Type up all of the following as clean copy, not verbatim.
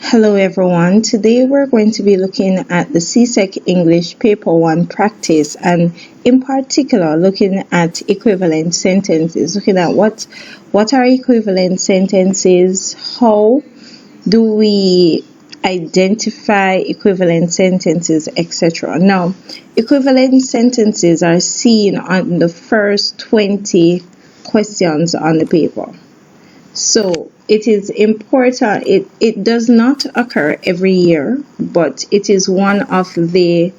Hello everyone, today we're going to be looking at the CSEC English Paper 1 practice, and in particular looking at equivalent sentences, looking at what are equivalent sentences, how do we identify equivalent sentences, etc. Now, equivalent sentences are seen on the first 20 questions on the paper. So it is important, it does not occur every year, but it is one of the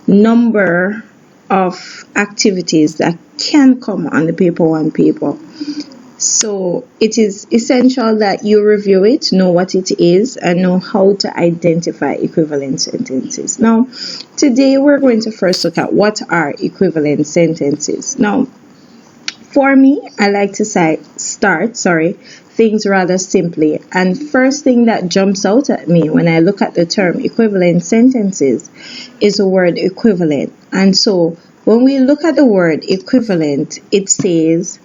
number of activities that can come on the paper 1 paper. So it is essential that you review it, know what it is, and know how to identify equivalent sentences. Now, today we're going to first look at what are equivalent sentences. Now, for me, I like to start things rather simply, and first thing that jumps out at me when I look at the term equivalent sentences is the word equivalent. And so when we look at the word equivalent, it says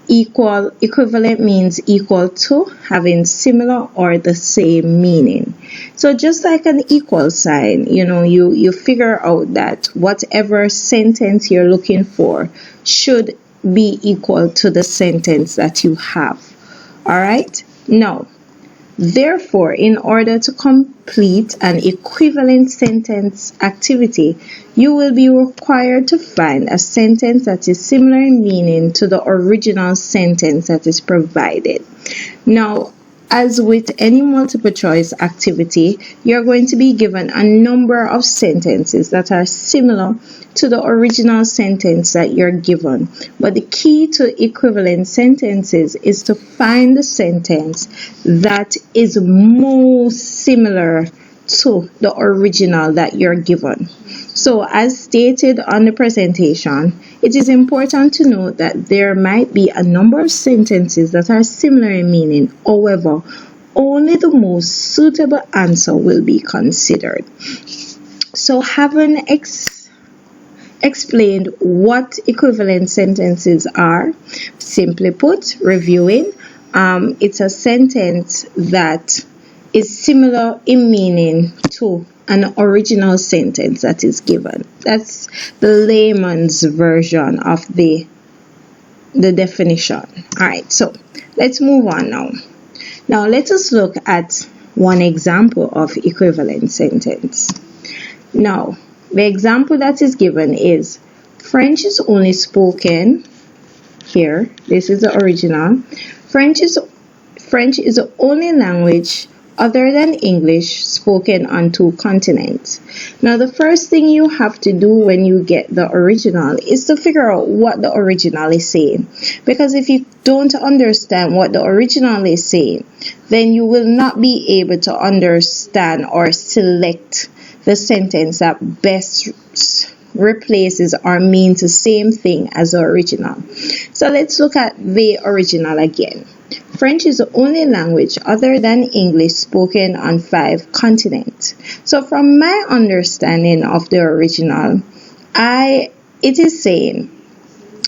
equal. Equivalent means equal to, having similar or the same meaning. So just like an equal sign, you figure out that whatever sentence you're looking for should be equal to the sentence that you have. All right. Now, therefore, in order to complete an equivalent sentence activity, you will be required to find a sentence that is similar in meaning to the original sentence that is provided. Now, as with any multiple choice activity, you're going to be given a number of sentences that are similar to the original sentence that you're given. But the key to equivalent sentences is to find the sentence that is most similar to the original that you're given. So as stated on the presentation, it is important to note that there might be a number of sentences that are similar in meaning. However, only the most suitable answer will be considered. So having explained what equivalent sentences are, simply put, reviewing, it's a sentence that is similar in meaning to an original sentence that is given. That's the layman's version of the definition. All right, so let's move on now. Now let us look at one example of equivalent sentence. Now, the example that is given is French is only spoken here. This is the original. French is the only language other than English spoken on 2 continents. Now, the first thing you have to do when you get the original is to figure out what the original is saying. Because if you don't understand what the original is saying, then you will not be able to understand or select the sentence that best replaces or means the same thing as the original. So let's look at the original again. French is the only language other than English spoken on 5 continents. So from my understanding of the original, it is saying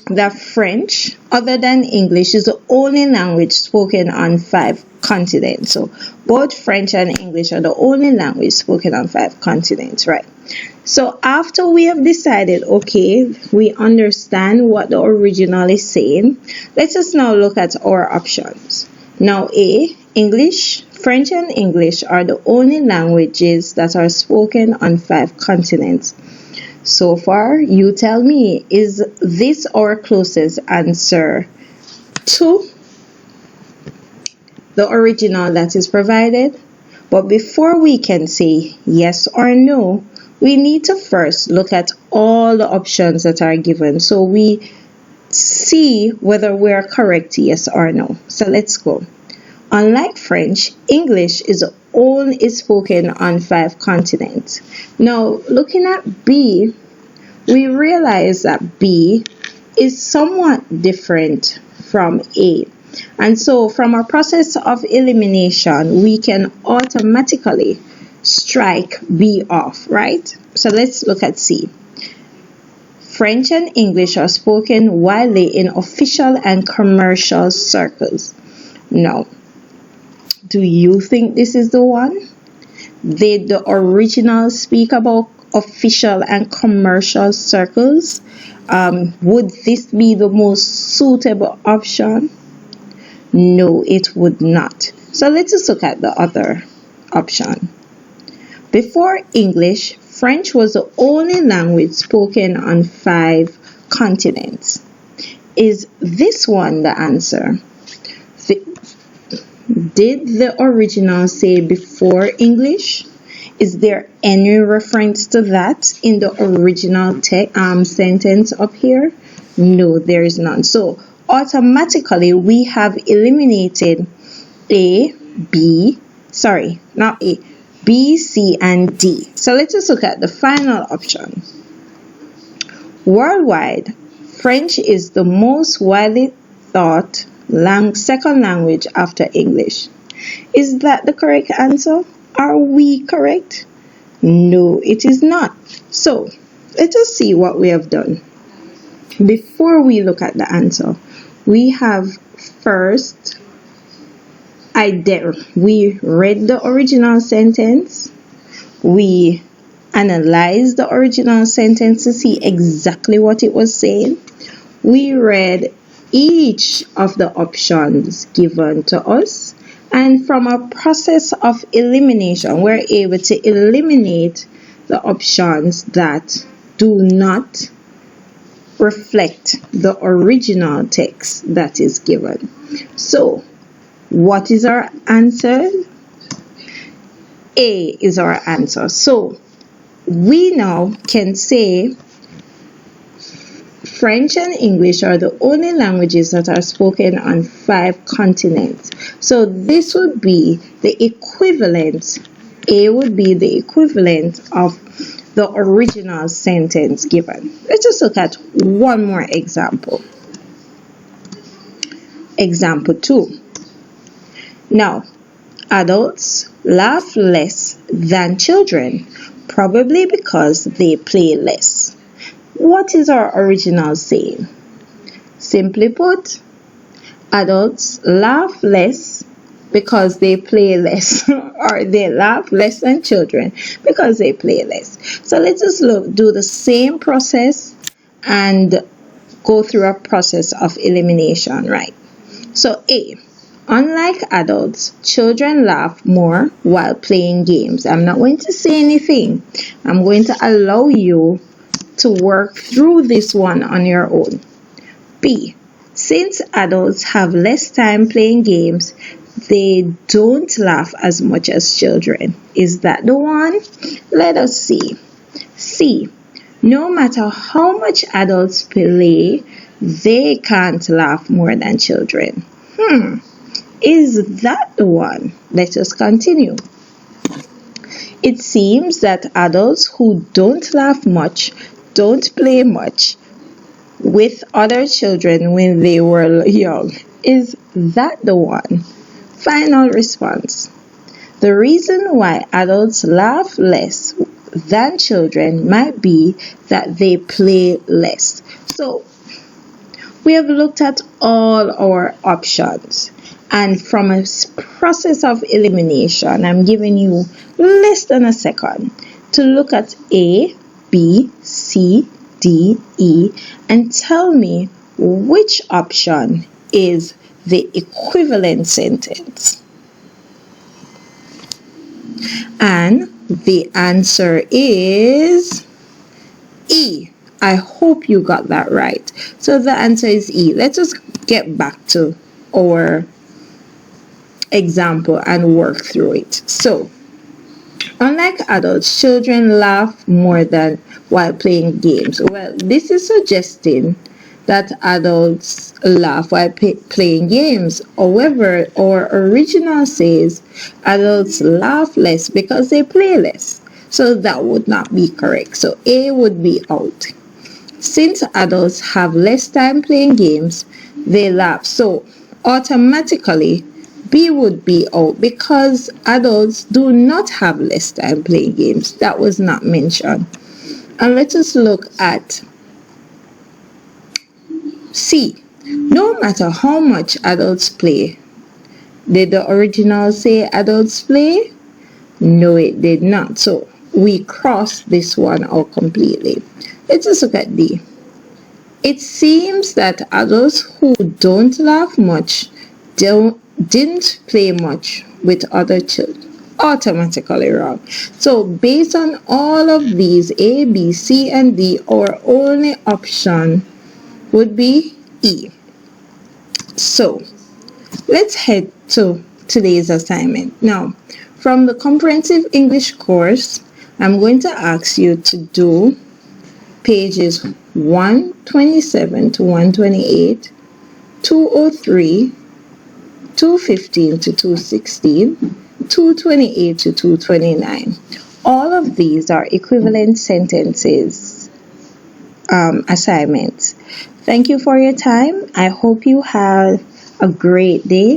that French other than English is the only language spoken on 5 continents. So both French and English are the only language spoken on 5 continents, right? So after we have decided, okay, we understand what the original is saying, let us now look at our options. Now, A, English, French and English are the only languages that are spoken on 5 continents. So far, you tell me, is this our closest answer to the original that is provided? But before we can say yes or no, we need to first look at all the options that are given so we see whether we are correct, yes or no. So let's go. Unlike French, English is spoken on 5 continents. Now, looking at B, we realize that B is somewhat different from A. And so from a process of elimination, we can automatically strike B off, right? So let's look at C. French and English are spoken widely in official and commercial circles. Now, do you think this is the one? Did the original speak about official and commercial circles? Would this be the most suitable option? No, it would not. So let us look at the other option. Before English, French was the only language spoken on 5 continents. Is this one the answer? Did the original say before English? Is there any reference to that in the original sentence up here? No, there is none. So automatically we have eliminated B, C, and D. So let us look at the final option. Worldwide, French is the most widely taught second language after English. Is that the correct answer? Are we correct? No, it is not. So let us see what we have done. Before we look at the answer, we have first we read the original sentence. We analyzed the original sentence to see exactly what it was saying. We read each of the options given to us, and from a process of elimination, we're able to eliminate the options that do not reflect the original text that is given. So what is our answer? A is our answer. So we now can say French and English are the only languages that are spoken on 5 continents. So this would be the equivalent, A would be the equivalent of the original sentence given. Let's just look at one more example. Example 2. Now, adults laugh less than children, probably because they play less. What is our original saying? Simply put, adults laugh less because they play less, or they laugh less than children because they play less. So let's just do the same process and go through a process of elimination, right? So A, unlike adults, children laugh more while playing games. I'm not going to say anything. I'm going to allow you to work through this one on your own. B, since adults have less time playing games, they don't laugh as much as children. Is that the one? Let us see. C, no matter how much adults play, they can't laugh more than children. Is that the one? Let us continue. It seems that adults who don't laugh much don't play much with other children when they were young. Is that the one? Final response. The reason why adults laugh less than children might be that they play less. So we have looked at all our options, and from a process of elimination, I'm giving you less than a second to look at A, B, C, D, E, and tell me which option is the equivalent sentence. And the answer is E. I hope you got that right. So the answer is E. Let's just get back to our example and work through it. So, unlike adults, children laugh more than while playing games. Well, this is suggesting that adults laugh while playing games. However, our original says adults laugh less because they play less. So that would not be correct. So A would be out. Since adults have less time playing games, they laugh. So automatically, B would be out because adults do not have less time playing games. That was not mentioned. And let us look at C. No matter how much adults play. Did the original say adults play? No, it did not. So we crossed this one out completely. Let's just look at D. It seems that adults who don't laugh much didn't play much with other children. Automatically wrong. So based on all of these, A, B, C, and D, our only option would be E. So let's head to today's assignment. Now, from the comprehensive English course, I'm going to ask you to do pages 127 to 128, 203, 215 to 216, 228 to 229. All of these are equivalent sentences assignments. Thank you for your time. I hope you have a great day.